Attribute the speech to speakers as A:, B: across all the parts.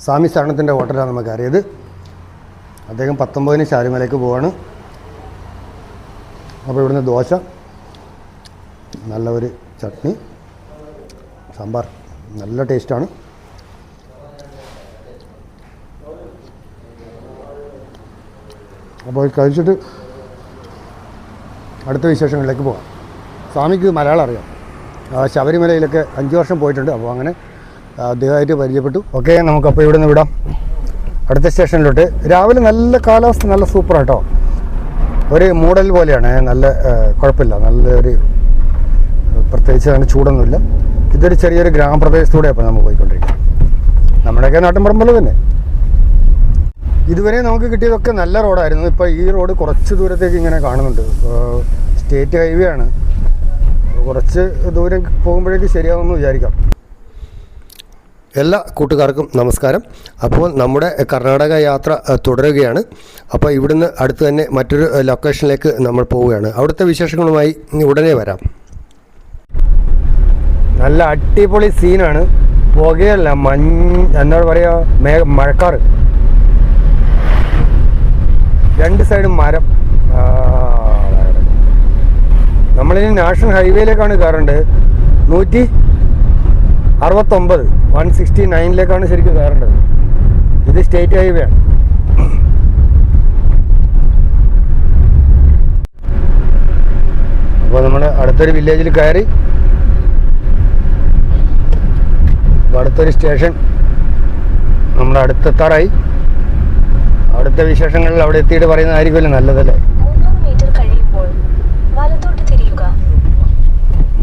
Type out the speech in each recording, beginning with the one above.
A: സ്വാമി ശരണത്തിൻ്റെ ഹോട്ടലാണ് നമുക്ക് അറിയത്. അദ്ദേഹം 19-ന് ശബരിമലയ്ക്ക് പോവാണ്. അപ്പോൾ ഇവിടുന്ന് ദോശ, നല്ല ഒരു ചട്നി, സാമ്പാർ, നല്ല ടേസ്റ്റാണ്. അപ്പോൾ കഴിച്ചിട്ട് അടുത്ത വിശേഷങ്ങളിലേക്ക് പോകാം. സ്വാമിക്ക് മലയാളം അറിയാം. ശബരിമലയിലൊക്കെ 5 വർഷം പോയിട്ടുണ്ട്. അപ്പോൾ അങ്ങനെ അദ്ദേഹമായിട്ട് പരിചയപ്പെട്ടു. ഓക്കെ, നമുക്കപ്പോൾ ഇവിടെ നിന്ന് വിടാം അടുത്ത സ്റ്റേഷനിലോട്ട്. രാവിലെ നല്ല കാലാവസ്ഥ, നല്ല സൂപ്പറാട്ടോ. ഒരു മൂടൽ പോലെയാണ്, നല്ല കുഴപ്പമില്ല, നല്ലൊരു പ്രത്യേകിച്ച് അങ്ങനെ ചൂടൊന്നുമില്ല. ഇതൊരു ചെറിയൊരു ഗ്രാമപ്രദേശത്തൂടെ അപ്പോൾ നമ്മൾ പോയിക്കൊണ്ടിരിക്കുന്നത്. നമ്മുടെയൊക്കെ നാട്ടിൻപുറം തന്നെ. ഇതുവരെ നമുക്ക് കിട്ടിയതൊക്കെ നല്ല റോഡായിരുന്നു. ഇപ്പോൾ ഈ റോഡ് കുറച്ച് ദൂരത്തേക്ക് ഇങ്ങനെ കാണുന്നുണ്ട്. സ്റ്റേറ്റ് ഹൈവേ ആണ്. കുറച്ച് ദൂരം പോകുമ്പോഴേക്ക് ശരിയാവുമെന്ന് വിചാരിക്കാം. എല്ലാ കൂട്ടുകാർക്കും നമസ്കാരം. അപ്പോൾ നമ്മുടെ കർണാടക യാത്ര തുടരുകയാണ്. അപ്പോൾ ഇവിടുന്ന് അടുത്ത് തന്നെ മറ്റൊരു ലൊക്കേഷനിലേക്ക് നമ്മൾ പോവുകയാണ്. അവിടുത്തെ വിശേഷങ്ങളുമായി ഉടനെ വരാം. നല്ല അടിപൊളി സീനാണ്. പുകയല്ല, എന്താ പറയുക, മഴക്കാറ്. 2 സൈഡും മരം. നമ്മളിനി നാഷണൽ ഹൈവേയിലേക്കാണ് കയറേണ്ടത്. 169 169 ശരിക്കും കയറേണ്ടത്. ഇത് സ്റ്റേറ്റ് ഹൈവേ ആണ്. അപ്പോൾ നമ്മൾ അടുത്തൊരു വില്ലേജിൽ കയറി. അടുത്തൊരു സ്റ്റേഷൻ നമ്മൾ അടുത്തെത്താറായി. അടുത്ത വിശേഷങ്ങളിൽ അവിടെ എത്തിയിട്ട് പറയുന്നതായിരിക്കുമല്ലോ നല്ലതല്ലേ.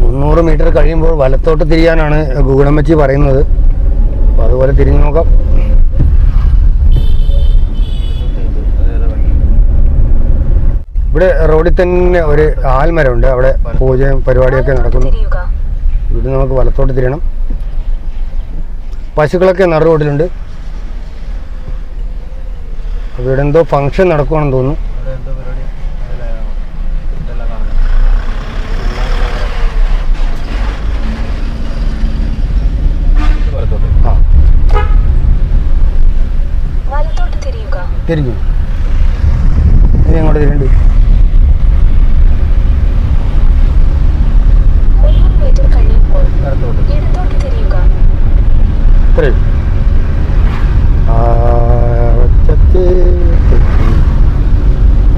A: 300 മീറ്റർ കഴിയുമ്പോൾ വലത്തോട്ട് തിരിയാനാണ് ഗൂഗിളമ്മച്ചി പറയുന്നത്. അപ്പോൾ അതുപോലെ തിരിഞ്ഞു നോക്കാം. ഇവിടെ റോഡിൽ തന്നെ ഒരു ആൽമരമുണ്ട്. അവിടെ പൂജയും പരിപാടിയൊക്കെ നടക്കുന്നു. ഇവിടെ നമുക്ക് വലത്തോട്ട് തിരിയണം. പശുക്കളൊക്കെ നട റോഡിലുണ്ട്. അപ്പോൾ ഇവിടെ എന്തോ ഫംഗ്ഷൻ നടക്കുവാണെന്ന് തോന്നുന്നു. തിരിഞ്ഞു. ഇനി അങ്ങോട്ട് തിരിയണ്ട്. ഇത്രയും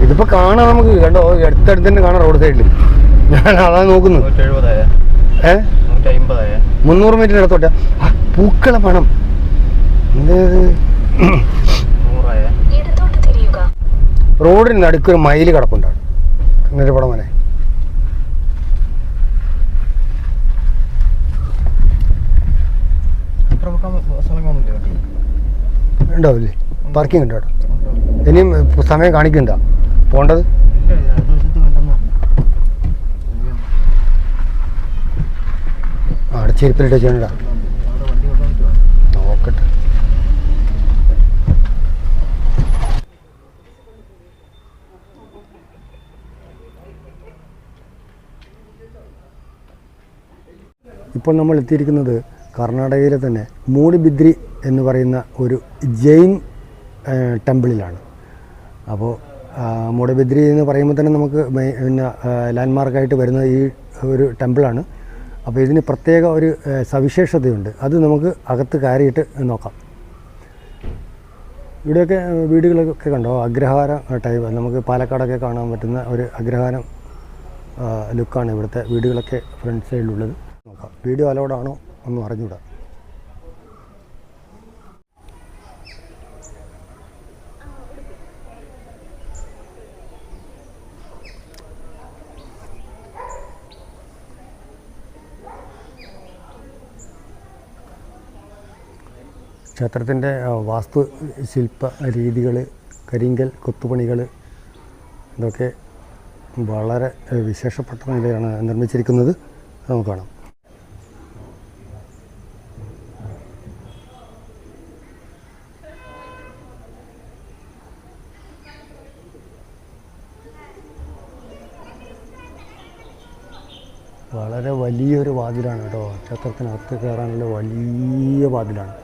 A: ഇതിപ്പോ കാണാം നമുക്ക്. കണ്ടോ, അടുത്തടുത്ത് തന്നെ കാണാം റോഡ് സൈഡിൽ. ഞാൻ അതാ നോക്കുന്നു. 300 മീറ്റർ ഇടത്തോട്ടെ. പൂക്കള പണം റോഡിന് നടുക്കൊരു മയിൽ കിടപ്പുണ്ടാണ്. എന്നൊരു പടം മനെ ഉണ്ടാവില്ലേ? പാർക്കിംഗ് ഉണ്ട് അവിടെ. ഇനിയും സമയം കാണിക്കണ്ട പോണ്ടത്. അവിടെ ചെരുപ്പിലിട്ട് ചെയ്യണ്ട. നോക്കട്ടെ. ഇപ്പോൾ നമ്മൾ എത്തിയിരിക്കുന്നത് കർണാടകയിലെ തന്നെ മൂഡിബിദ്രി എന്ന് പറയുന്ന ഒരു ജെയിൻ ടെമ്പിളിലാണ്. അപ്പോൾ മൂഡിബിദ്രി എന്ന് പറയുമ്പോൾ തന്നെ നമുക്ക് പിന്നെ ലാൻഡ്മാർക്കായിട്ട് വരുന്ന ഈ ഒരു ടെമ്പിളാണ്. അപ്പോൾ ഇതിന് പ്രത്യേക ഒരു സവിശേഷതയുണ്ട്. അത് നമുക്ക് അകത്ത് കയറിയിട്ട് നോക്കാം. ഇവിടെയൊക്കെ വീടുകളൊക്കെ കണ്ടോ, അഗ്രഹാര ടൈപ്പ്. നമുക്ക് പാലക്കാടൊക്കെ കാണാൻ പറ്റുന്ന ഒരു അഗ്രഹാരം ലുക്കാണ് ഇവിടുത്തെ വീടുകളൊക്കെ ഫ്രണ്ട് സൈഡിലുള്ളത്. നോക്കാം. വീഡിയോ അലൗഡാണോ ഒന്നും അറിഞ്ഞൂടാ. ക്ഷേത്രത്തിൻ്റെ വാസ്തുശില്പ രീതികൾ, കരിങ്കൽ കൊത്തുപണികൾ, ഇതൊക്കെ വളരെ വിശേഷപ്പെട്ട നിലയാണ് നിർമ്മിച്ചിരിക്കുന്നത്. നമുക്ക് കാണാം. വളരെ വലിയൊരു വാതിലാണ് കേട്ടോ. ക്ഷേത്രത്തിനകത്ത് കയറാനുള്ള വലിയ വാതിലാണ്.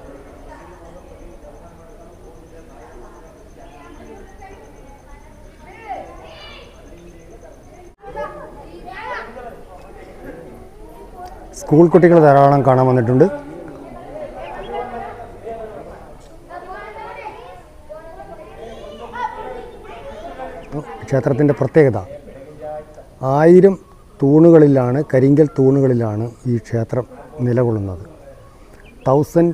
A: സ്കൂൾ കുട്ടികൾ ധാരാളം കാണാൻ വന്നിട്ടുണ്ട്. ക്ഷേത്രത്തിൻ്റെ പ്രത്യേകത 1000 തൂണുകളിലാണ്, കരിങ്കൽ തൂണുകളിലാണ് ഈ ക്ഷേത്രം നിലകൊള്ളുന്നത്. 1000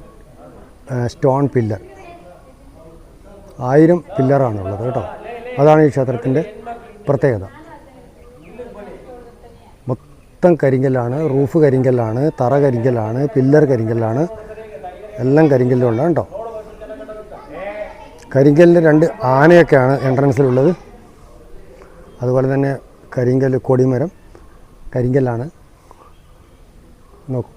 A: സ്റ്റോൺ പില്ലർ, 1000 പില്ലറാണുള്ളത് കേട്ടോ. അതാണ് ഈ ക്ഷേത്രത്തിൻ്റെ പ്രത്യേകത. മൊത്തം കരിങ്കല്ലാണ്, റൂഫ് കരിങ്കല്ലാണ്, തറ കരിങ്കല്ലാണ്, പില്ലർ കരിങ്കല്ലാണ്, എല്ലാം കരിങ്കല്ലുള്ള കേട്ടോ. കരിങ്കല്ലിന് 2 ആനയൊക്കെയാണ് എൻട്രൻസിലുള്ളത്. അതുപോലെ തന്നെ കരിങ്കല്ല്, കൊടിമരം കരിങ്കല്ലാണ്. നോക്കൂ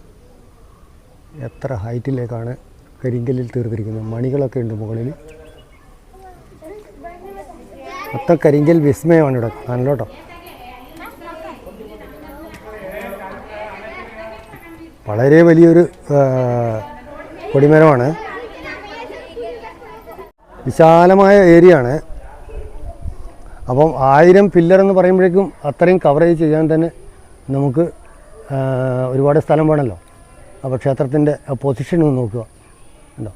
A: എത്ര ഹൈറ്റിലേക്കാണ് കരിങ്കല്ലിൽ തീർത്തിരിക്കുന്നത്. മണികളൊക്കെ ഉണ്ട് മുകളിൽ. മൊത്തം കരിങ്കൽ വിസ്മയമാണ് ഇവിടെ കാണലോട്ടോ. വളരെ വലിയൊരു കൊടിമരമാണ്. വിശാലമായ ഏരിയ ആണ്. അപ്പം 1000 പില്ലർ എന്ന് പറയുമ്പോഴേക്കും അത്രയും കവറേജ് ചെയ്യാൻ തന്നെ നമുക്ക് ഒരുപാട് സ്ഥലം വേണമല്ലോ. അപ്പോൾ ക്ഷേത്രത്തിൻ്റെ പൊസിഷൻ ഒന്ന് നോക്കുക. ഉണ്ടോ,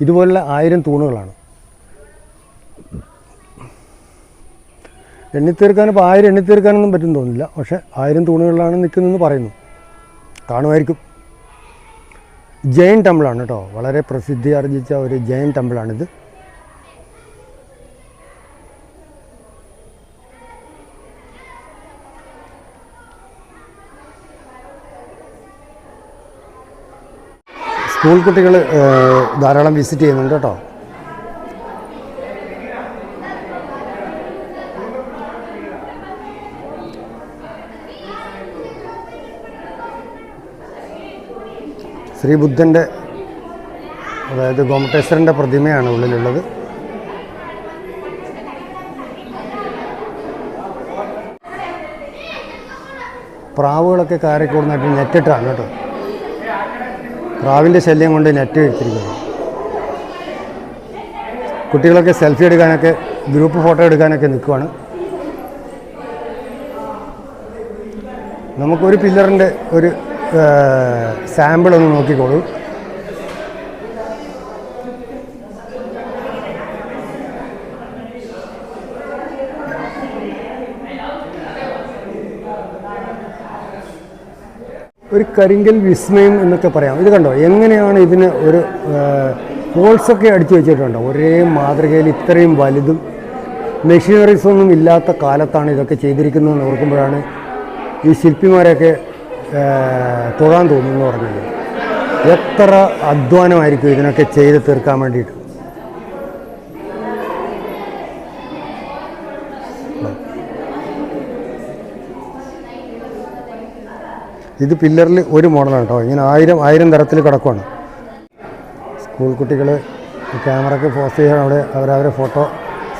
A: ഇതുപോലുള്ള 1000 തൂണുകളാണ്. എണ്ണിത്തീർക്കാൻ ഇപ്പോൾ 1000 എണ്ണിത്തീർക്കാനൊന്നും പറ്റും തോന്നില്ല. പക്ഷേ 1000 തൂണുകളിലാണ് നിൽക്കുന്നതെന്ന് പറയുന്നു. കാണുമായിരിക്കും. ജൈൻ ടെമ്പിളാണ് കേട്ടോ. വളരെ പ്രസിദ്ധി ആർജിച്ച ഒരു ജൈൻ ടെമ്പിളാണിത്. സ്കൂൾ കുട്ടികൾ ധാരാളം വിസിറ്റ് ചെയ്യുന്നുണ്ട് കേട്ടോ. ശ്രീബുദ്ധൻ്റെ, അതായത് ഗോമട്ടേശ്വരൻ്റെ പ്രതിമയാണ് ഉള്ളിലുള്ളത്. പ്രാവുകളൊക്കെ കയറിക്കൂടുന്നതായിട്ട് നെറ്റിട്ടാണ് കേട്ടോ. പ്രാവിൻ്റെ ശല്യം കൊണ്ട് നെറ്റ് വെച്ചിരിക്കുന്നു. കുട്ടികളൊക്കെ സെൽഫി എടുക്കാനൊക്കെ, ഗ്രൂപ്പ് ഫോട്ടോ എടുക്കാനൊക്കെ നിൽക്കുവാണ്. നമുക്കൊരു പില്ലറിൻ്റെ ഒരു സാമ്പിൾ ഒന്ന് നോക്കിക്കോളൂ. ഒരു കരിങ്കൽ വിസ്മയം എന്നൊക്കെ പറയാം. ഇത് കണ്ടോ എങ്ങനെയാണ് ഇതിന് ഒരു ഹോൾസൊക്കെ അടിച്ചു വെച്ചിട്ടുണ്ടോ. ഒരേ മാതൃകയിൽ ഇത്രയും വലുതും മെഷീനറീസ് ഒന്നും ഇല്ലാത്ത കാലത്താണ് ഇതൊക്കെ ചെയ്തിരിക്കുന്നതെന്ന് ഓർക്കുമ്പോഴാണ് ഈ ശില്പിമാരെയൊക്കെ തൊഴാൻ തോന്നുന്നു പറഞ്ഞത്. എത്ര അധ്വാനമായിരിക്കും ഇതിനൊക്കെ ചെയ്ത് തീർക്കാൻ വേണ്ടിയിട്ട്. ഇത് പില്ലറിൽ ഒരു മോഡലാണ് കേട്ടോ. ഇങ്ങനെ 1000 തരത്തിൽ കിടക്കുവാണ്. സ്കൂൾ കുട്ടികൾ ക്യാമറയ്ക്ക് പോസ് ചെയ്യാൻ അവിടെ അവരവരെ ഫോട്ടോ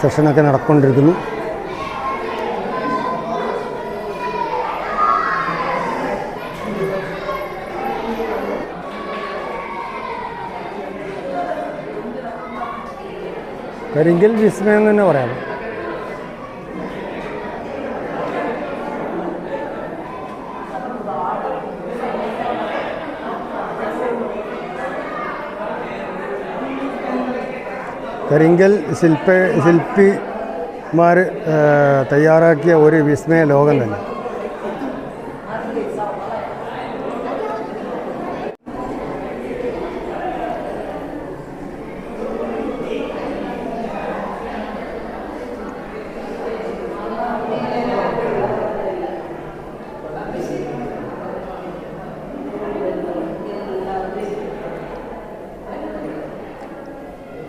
A: സെഷനൊക്കെ നടക്കൊണ്ടിരിക്കുന്നു. കരിങ്കൽ വിസ്മയം തന്നെ പറയാം. കരിങ്കൽ ശില്പിമാർ തയ്യാറാക്കിയ ഒരു വിസ്മയ ലോകം തന്നെ.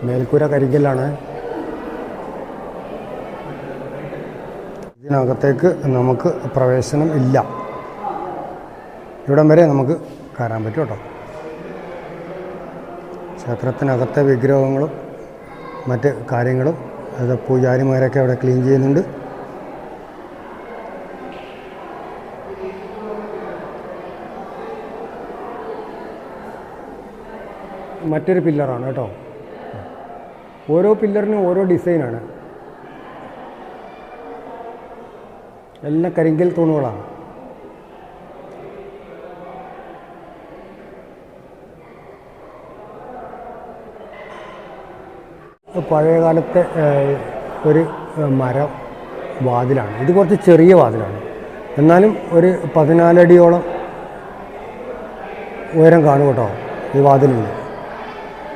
A: മേൽക്കൂര കരിങ്കല്ലാണ്. ഇതിനകത്തേക്ക് നമുക്ക് പ്രവേശനം ഇല്ല. ഇവിടം വരെ നമുക്ക് കയറാൻ പറ്റും കേട്ടോ. ക്ഷേത്രത്തിനകത്തെ വിഗ്രഹങ്ങളും മറ്റ് കാര്യങ്ങളും അത് പൂജാരിമാരൊക്കെ അവിടെ ക്ലീൻ ചെയ്യുന്നുണ്ട്. മറ്റൊരു പില്ലറാണ് കേട്ടോ. ഓരോ പില്ലറിനും ഓരോ ഡിസൈനാണ്. എല്ലാം കരിങ്കൽ തൂണുകളാണ്. പഴയകാലത്തെ ഒരു മരം വാതിലാണ്. ഇത് കുറച്ച് ചെറിയ വാതിലാണ്, എന്നാലും ഒരു 14 അടിയോളം ഉയരം കാണും കേട്ടോ ഈ വാതിലിന്.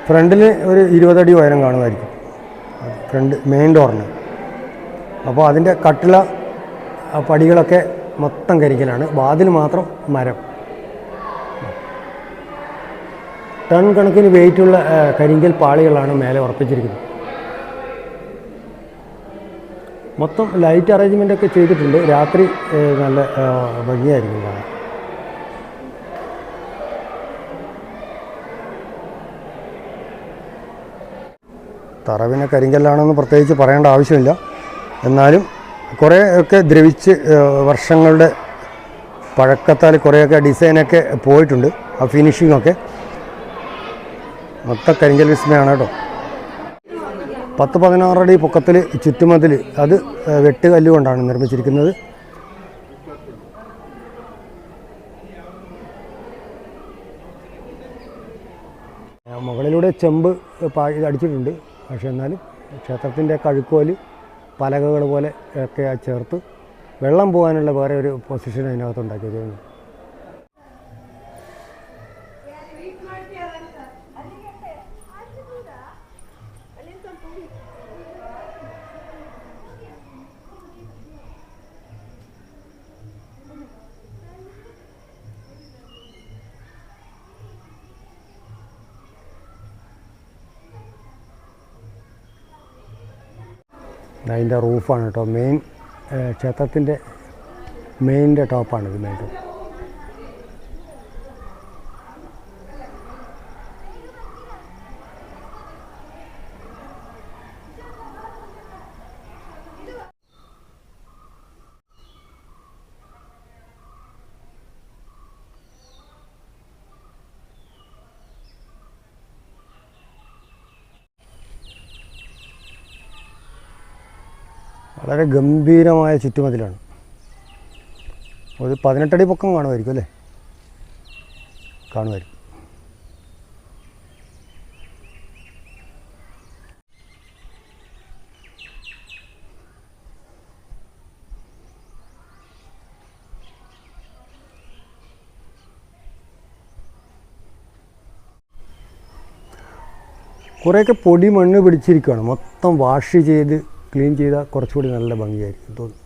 A: ഫ്രണ്ടിൽ ഒരു 20 അടി ഉയരം കാണുമായിരിക്കും ഫ്രണ്ട് മെയിൻ ഡോറിന്. അപ്പോൾ അതിൻ്റെ കട്ടിള പടികളൊക്കെ മൊത്തം കരിക്കലാണ്, വാതിൽ മാത്രം മരം. ടൺ കണക്കിന് വെയിറ്റുള്ള കരിങ്കൽ പാളികളാണ് മേലെ ഉറപ്പിച്ചിരിക്കുന്നത്. മൊത്തം ലൈറ്റ് അറേഞ്ച്മെൻ്റൊക്കെ ചെയ്തിട്ടുണ്ട്. രാത്രി നല്ല ഭംഗിയായിരിക്കും കാണാൻ. തറവിനെ കരിങ്കല്ലാണെന്ന് പ്രത്യേകിച്ച് പറയേണ്ട ആവശ്യമില്ല, എന്നാലും കുറേയൊക്കെ ദ്രവിച്ച് വർഷങ്ങളുടെ പഴക്കത്താൽ കുറേയൊക്കെ ഡിസൈനൊക്കെ പോയിട്ടുണ്ട്. ആ ഫിനിഷിങ്ങൊക്കെ മൊത്തം കരിങ്കൽ വിസ്മയാണ് കേട്ടോ. 10-16 അടി പൊക്കത്തിൽ ചുറ്റുമതിൽ, അത് വെട്ടുകല്ലുകൊണ്ടാണ് നിർമ്മിച്ചിരിക്കുന്നത്. മുകളിലൂടെ ചെമ്പ് അടിച്ചിട്ടുണ്ട്, പക്ഷേ എന്നാലും ക്ഷേത്രത്തിൻ്റെ കഴുക്കോല് പലകകൾ പോലെ ഒക്കെ ചേർത്ത് വെള്ളം പോകാനുള്ള വേറെ ഒരു പൊസിഷൻ അതിനകത്ത് ഉണ്ടാക്കിയത്. അതിൻ്റെ റൂഫാണ് കേട്ടോ മെയിൻ, ക്ഷേത്രത്തിൻ്റെ മെയിൻ്റെ ടോപ്പാണിത്. മെയിൻ ടോപ്പ് വളരെ ഗംഭീരമായ ചുറ്റുമതിലാണ്. ഒരു 18 അടി പൊക്കം കാണുമായിരിക്കും അല്ലേ? കാണുമായിരിക്കും. കുറേയൊക്കെ പൊടി മണ്ണ് പിടിച്ചിരിക്കുകയാണ്. മൊത്തം വാഷ് ചെയ്ത് ക്ലീൻ ചെയ്താൽ കുറച്ചുകൂടി നല്ല ഭംഗിയായിരിക്കും തോന്നുന്നു.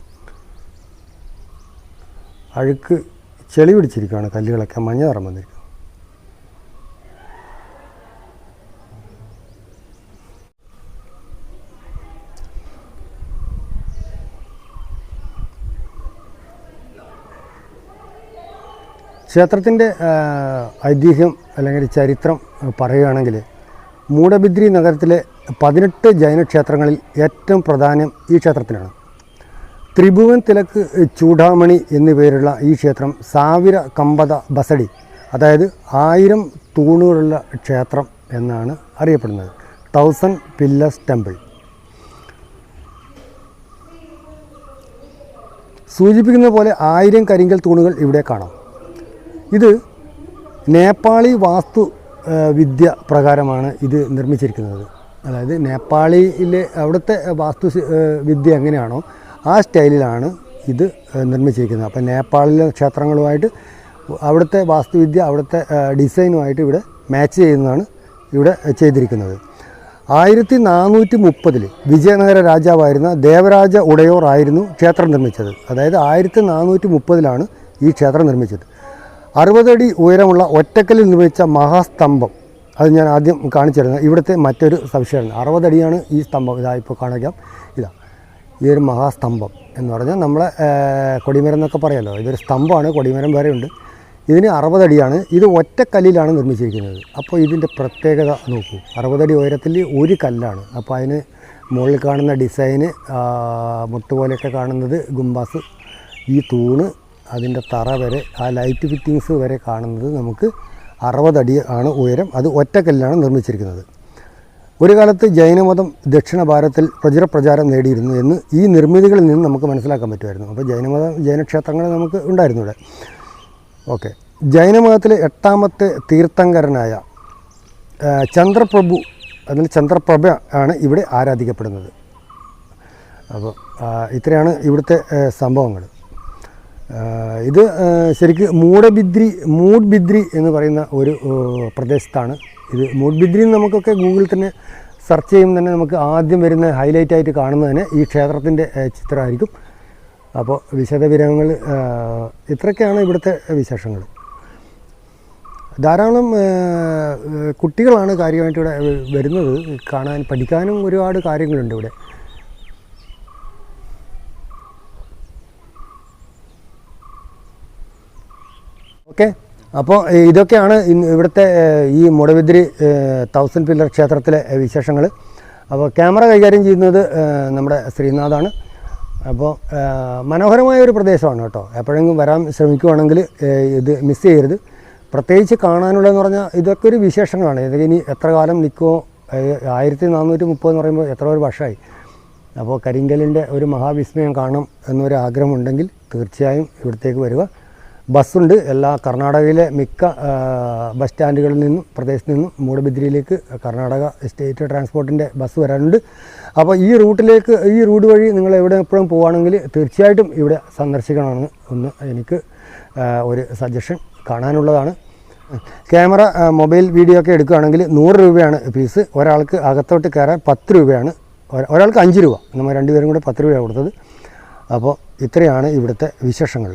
A: അഴുക്ക് ചെളി പിടിച്ചിരിക്കുകയാണ്, കല്ലുകളൊക്കെ മഞ്ഞ നിറം വന്നിരിക്കും. ക്ഷേത്രത്തിൻ്റെ ഐതിഹ്യം അല്ലെങ്കിൽ ചരിത്രം പറയുകയാണെങ്കിൽ, മൂഡബിദ്രി നഗരത്തിലെ 18 ജൈനക്ഷേത്രങ്ങളിൽ ഏറ്റവും പ്രാധാന്യം ഈ ക്ഷേത്രത്തിനാണ്. ത്രിഭുവൻ തിലക്ക് ചൂടാമണി എന്നു പേരുള്ള ഈ ക്ഷേത്രം സാവിര കമ്പത ബസഡി, അതായത് 1000 തൂണുകളുള്ള ക്ഷേത്രം എന്നാണ് അറിയപ്പെടുന്നത്. 1000 പില്ലേഴ്സ് ടെമ്പിൾ സൂചിപ്പിക്കുന്ന പോലെ 1000 കരിങ്കൽ തൂണുകൾ ഇവിടെ കാണാം. ഇത് നേപ്പാളി വാസ്തു വിദ്യ പ്രകാരമാണ് ഇത് നിർമ്മിച്ചിരിക്കുന്നത്. അതായത് നേപ്പാളിയിലെ അവിടുത്തെ വാസ്തു വിദ്യ എങ്ങനെയാണോ ആ സ്റ്റൈലിലാണ് ഇത് നിർമ്മിച്ചിരിക്കുന്നത്. അപ്പം നേപ്പാളിലെ ക്ഷേത്രങ്ങളുമായിട്ട് അവിടുത്തെ വാസ്തുവിദ്യ, അവിടുത്തെ ഡിസൈനുമായിട്ട് ഇവിടെ മാച്ച് ചെയ്യുന്നതാണ് ഇവിടെ ചെയ്തിരിക്കുന്നത്. 1430 വിജയനഗര രാജാവായിരുന്ന ദേവരാജ ഉടയോർ ആയിരുന്നു ക്ഷേത്രം നിർമ്മിച്ചത്. അതായത് 1430 ഈ ക്ഷേത്രം നിർമ്മിച്ചത്. 60 അടി ഉയരമുള്ള ഒറ്റക്കല്ലിൽ നിർമ്മിച്ച മഹാസ്തംഭം, അത് ഞാൻ ആദ്യം കാണിച്ചിരുന്നത്. ഇവിടുത്തെ മറ്റൊരു സവിശേഷത 60 അടിയാണ് ഈ സ്തംഭം. ഇതാ ഇപ്പോൾ കാണിക്കാം. ഇതാ ഈ ഒരു മഹാസ്തംഭം എന്ന് പറഞ്ഞാൽ നമ്മളെ കൊടിമരം എന്നൊക്കെ പറയാമല്ലോ, ഇതൊരു സ്തംഭമാണ്. കൊടിമരം വരെ ഉണ്ട്. ഇതിന് 60 അടിയാണ്. ഇത് ഒറ്റക്കല്ലിലാണ് നിർമ്മിച്ചിരിക്കുന്നത്. അപ്പോൾ ഇതിൻ്റെ പ്രത്യേകത നോക്കൂ. 60 അടി ഉയരത്തിൽ ഒരു കല്ലാണ്. അപ്പോൾ അതിന് മുകളിൽ കാണുന്ന ഡിസൈന്, മുട്ടുപോലെയൊക്കെ കാണുന്നത് ഗുംബാസ്, ഈ തൂണ്, അതിൻ്റെ തറ വരെ, ആ ലൈറ്റ് ഫിറ്റിങ്സ് വരെ കാണുന്നത് നമുക്ക് 60 അടി ആണ് ഉയരം. അത് ഒറ്റക്കല്ലിലാണ് നിർമ്മിച്ചിരിക്കുന്നത്. ഒരു കാലത്ത് ജൈനമതം ദക്ഷിണ ഭാരതത്തിൽ പ്രചാരം നേടിയിരുന്നു എന്ന് ഈ നിർമ്മിതികളിൽ നിന്ന് നമുക്ക് മനസ്സിലാക്കാൻ പറ്റുമായിരുന്നു. അപ്പോൾ ജൈനക്ഷേത്രങ്ങൾ നമുക്ക് ഉണ്ടായിരുന്നു ഇവിടെ. ഓക്കെ, ജൈനമതത്തിലെ 8ാമത്തെ തീർത്ഥങ്കരനായ ചന്ദ്രപ്രഭു അതിൽ ചന്ദ്രപ്രഭ ആണ് ഇവിടെ ആരാധിക്കപ്പെടുന്നത്. അപ്പോൾ ഇത്രയാണ് ഇവിടുത്തെ സംഭവങ്ങൾ. ഇത് ശരിക്കും മൂഡ്ബിദ്രി എന്ന് പറയുന്ന ഒരു പ്രദേശത്താണ് ഇത്. മൂഡ്ബിദ്രി നമുക്കൊക്കെ ഗൂഗിളിൽ തന്നെ സെർച്ച് ചെയ്യുമ്പോൾ തന്നെ നമുക്ക് ആദ്യം വരുന്ന ഹൈലൈറ്റ് ആയിട്ട് കാണുന്നത് തന്നെ ഈ ക്ഷേത്രത്തിൻ്റെ ചിത്രമായിരിക്കും. അപ്പോൾ വിശദവിവരങ്ങൾ ഇത്രയൊക്കെയാണ് ഇവിടുത്തെ വിശേഷങ്ങൾ. ധാരാളം കുട്ടികളാണ് കാര്യമായിട്ട് ഇവിടെ വരുന്നത്. കാണാൻ പഠിക്കാനും ഒരുപാട് കാര്യങ്ങളുണ്ട് ഇവിടെ. ഓക്കെ, അപ്പോൾ ഇതൊക്കെയാണ് ഇവിടുത്തെ ഈ മുടബിദ്രി 1000 പില്ലർ ക്ഷേത്രത്തിലെ വിശേഷങ്ങൾ. അപ്പോൾ ക്യാമറ കൈകാര്യം ചെയ്യുന്നത് നമ്മുടെ ശ്രീനാഥാണ്. അപ്പോൾ മനോഹരമായ ഒരു പ്രദേശമാണ് കേട്ടോ. എപ്പോഴെങ്കിലും വരാൻ ശ്രമിക്കുവാണെങ്കിൽ ഇത് മിസ് ചെയ്യരുത്. പ്രത്യേകിച്ച് കാണാനുള്ളതെന്ന് പറഞ്ഞാൽ ഇതൊക്കെ ഒരു വിശേഷങ്ങളാണ്. ഇതൊക്കെ ഇനി എത്ര കാലം നിൽക്കുമോ, 1430 എന്ന് പറയുമ്പോൾ എത്ര ഒരു വർഷമായി. അപ്പോൾ കരിങ്കലിൻ്റെ ഒരു മഹാവിസ്മയം കാണണം എന്നൊരു ആഗ്രഹമുണ്ടെങ്കിൽ തീർച്ചയായും ഇവിടത്തേക്ക് വരിക. ബസ്സുണ്ട്. എല്ലാ കർണാടകയിലെ മിക്ക ബസ് സ്റ്റാൻഡുകളിൽ നിന്നും പ്രദേശത്ത് നിന്നും മൂടബിദ്രിയിലേക്ക് കർണാടക സ്റ്റേറ്റ് ട്രാൻസ്പോർട്ടിൻ്റെ ബസ് വരാനുണ്ട്. അപ്പോൾ ഈ റൂട്ട് വഴി നിങ്ങൾ എവിടെ എപ്പോഴും പോവുകയാണെങ്കിൽ തീർച്ചയായിട്ടും ഇവിടെ സന്ദർശിക്കണമെന്ന് ഒന്ന് എനിക്ക് ഒരു സജഷൻ കാണാനുള്ളതാണ്. ക്യാമറ മൊബൈൽ വീഡിയോ ഒക്കെ എടുക്കുകയാണെങ്കിൽ 100 രൂപയാണ് ഫീസ്. ഒരാൾക്ക് അകത്തോട്ട് കയറാൻ 10 രൂപയാണ്. ഒരാൾക്ക് 5 രൂപ. നമ്മൾ രണ്ടുപേരും കൂടെ 10 രൂപയാണ് കൊടുത്തത്. അപ്പോൾ ഇത്രയാണ് ഇവിടുത്തെ വിശേഷങ്ങൾ.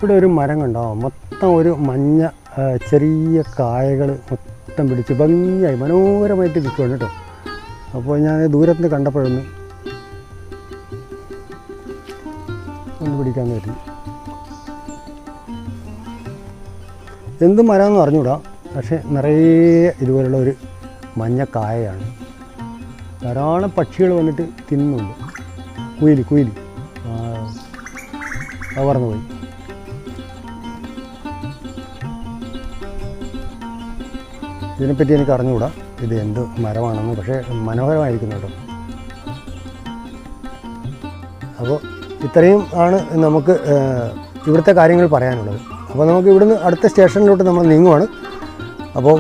A: ഇവിടെ ഒരു മരം കണ്ടോ, മൊത്തം ഒരു മഞ്ഞ ചെറിയ കായകൾ മൊത്തം പിടിച്ച് ഭംഗിയായി മനോഹരമായിട്ട് നിൽക്കുകയാണ് കേട്ടോ. അപ്പോൾ ഞാൻ ദൂരത്ത് നിന്ന് കണ്ടപ്പോഴൊന്ന് പിടിക്കാമെന്ന് പറ്റി. എന്ത് മരമെന്ന് അറിഞ്ഞൂടാ, പക്ഷേ നിറയെ ഇതുപോലുള്ള ഒരു മഞ്ഞ കായയാണ്. ധാരാളം പക്ഷികൾ വന്നിട്ട് തിന്നുന്നുണ്ട്. കുയില് പറന്നു പോയി. ഇതിനെപ്പറ്റി എനിക്ക് അറിഞ്ഞുകൂടാ ഇത് എന്ത് മരമാണെന്ന്, പക്ഷേ മനോഹരമായിരിക്കുന്നു കേട്ടോ. അപ്പോൾ ഇത്രയും ആണ് നമുക്ക് ഇവിടുത്തെ കാര്യങ്ങൾ പറയാനുള്ളത്. അപ്പോൾ നമുക്ക് ഇവിടുന്ന് അടുത്ത സ്റ്റേഷനിലോട്ട് നമ്മൾ നീങ്ങുവാണ്. അപ്പോൾ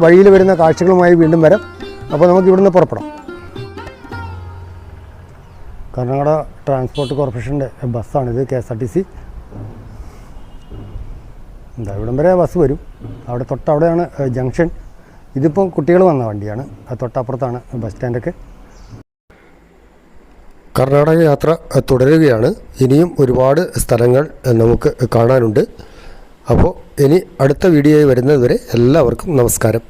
A: വഴിയിൽ വരുന്ന കാഴ്ചകളുമായി വീണ്ടും വരാം. അപ്പോൾ നമുക്ക് ഇവിടുന്ന് പുറപ്പെടാം. കർണാടക ട്രാൻസ്പോർട്ട് കോർപ്പറേഷൻ്റെ ബസ്സാണിത്, KSRTC. ഇവിടം വരെ ബസ് വരും. അവിടെ തൊട്ടവിടെയാണ് ജംഗ്ഷൻ. ഇതിപ്പോൾ കുട്ടികൾ വന്ന വണ്ടിയാണ്. തൊട്ടപ്പുറത്താണ് ബസ് സ്റ്റാൻഡൊക്കെ. കർണാടക യാത്ര തുടരുകയാണ്. ഇനിയും ഒരുപാട് സ്ഥലങ്ങൾ നമുക്ക് കാണാനുണ്ട്. അപ്പോൾ ഇനി അടുത്ത വീഡിയോയിൽ വരുന്നതുവരെ എല്ലാവർക്കും നമസ്കാരം.